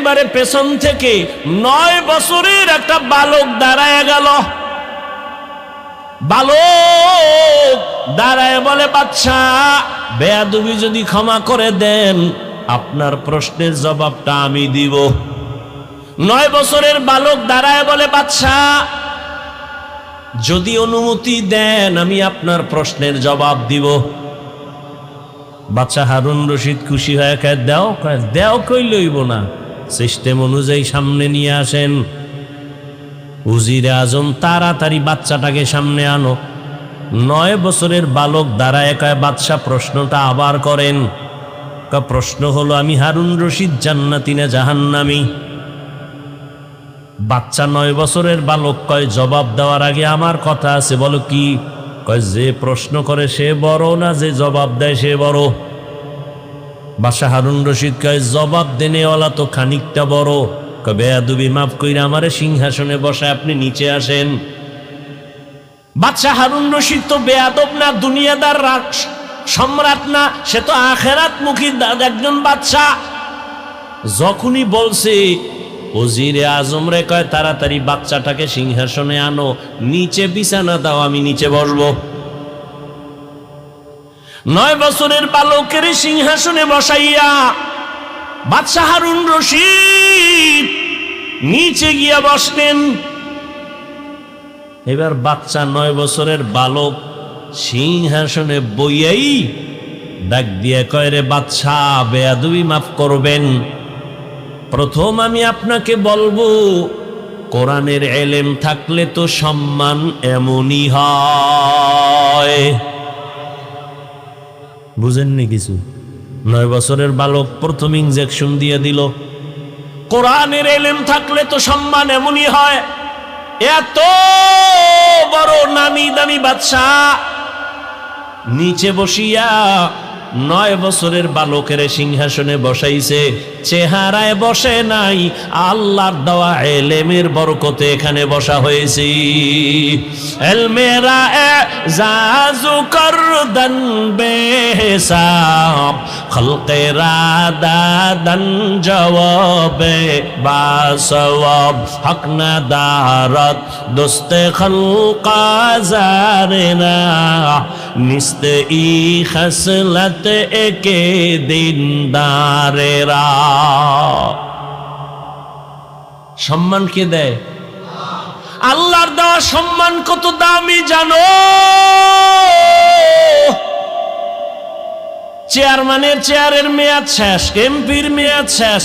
একবারে পেছন থেকে 9 বছরের একটা বালক দাঁড়ায় গেল। বালক দাঁড়ায় বলে, বাদশা বেয়াদবি যদি ক্ষমা করে দেন আপনার প্রশ্নের জবাবটা আমি দিব। 9 বছরের বালক দাঁড়ায় বলে, বাদশা যদি অনুমতি দেন আমি আপনার প্রশ্নের জবাব দিব। বাদশা হারুন রশিদ খুশি হয়ে কয়, দেও কই লইব না, সিস্টেম অনুযায়ী সামনে নিয়ে আসেন। উজিরে আজম তাড়াতাড়ি বাচ্চাটাকে সামনে আনো। 9 বছরের বালক দাঁড়ায় কয়, বাদশা প্রশ্নটা আবার করেন। প্রশ্ন হলো, আমি হারুন রশিদ জান্নাতি না জাহান্নামী? বাচ্চা 9 বছরের বালক কয়, জবাব দেওয়ার আগে আমার কথা আছে। বলো কি? কয়, যে প্রশ্ন করে সে বড় না যে জবাব দেয় সে বড়? বাদশা হারুন রশিদ কয়, জবাব দেনেওয়ালা তো খানিকটা বড়। কয়, বেয়াদবি মাফ কইরা আমারে সিংহাসনে বসায় আপনি নিচে আসেন। বাদশা হারুন রশিদ তো বেয়াদব না, দুনিয়াদার সম্রাট না, সে তো আখেরাত মুখী একজন বাদশা। যখনই বলছে ওজিরে আজম রে কয়, তাড়াতাড়ি বাচ্চাটাকে সিংহাসনে আনো, নিচে বিছানা দাও, আমি নিচে বসবো। 9 বছরের বালকের সিংহাসনে বসাইয়া বাদশা হারুন রশিদ নিচে গিয়া বসলেন। এবার বাচ্চা 9 বছরের বালক সিংহাসনে বইয়াই ডাক দিয়ে কয়, রে বাদশা বেয়াদবি মাফ করবেন। প্রথম আমি আপনাকে বলবো, কোরআনের এলেম থাকলে তো সম্মান এমনই হয়। বুঝেননি কিছু? 9 বছরের বালক প্রথম ইনজেকশন দিয়ে দিল। কোরআনের এলেম থাকলে তো সম্মান এমনই হয়। এত বড় নামি দামি বাদশা নিচে বসিয়া 9 বছরের বালকের সিংহাসনে বসাইছে। চেহারায় বসে নাই, আল্লাহর দেওয়া এলেমের বরকতে এখানে বসা হয়েছে। এলমেরা এজাজু করদান বেহিসাব, খলকেরা দাদান জওয়াবে বাসওয়াব, হক না দারত দোস্তে খলকা জারেনা, নিস্তে ই খসলত একে দিনদারেরা। সম্মান কে দেয়? আল্লাহর দেওয়া সম্মান কত দামি জানো? চেয়ারম্যানের চেয়ারের মেয়াদ শেষ, এমপির মেয়াদ শেষ,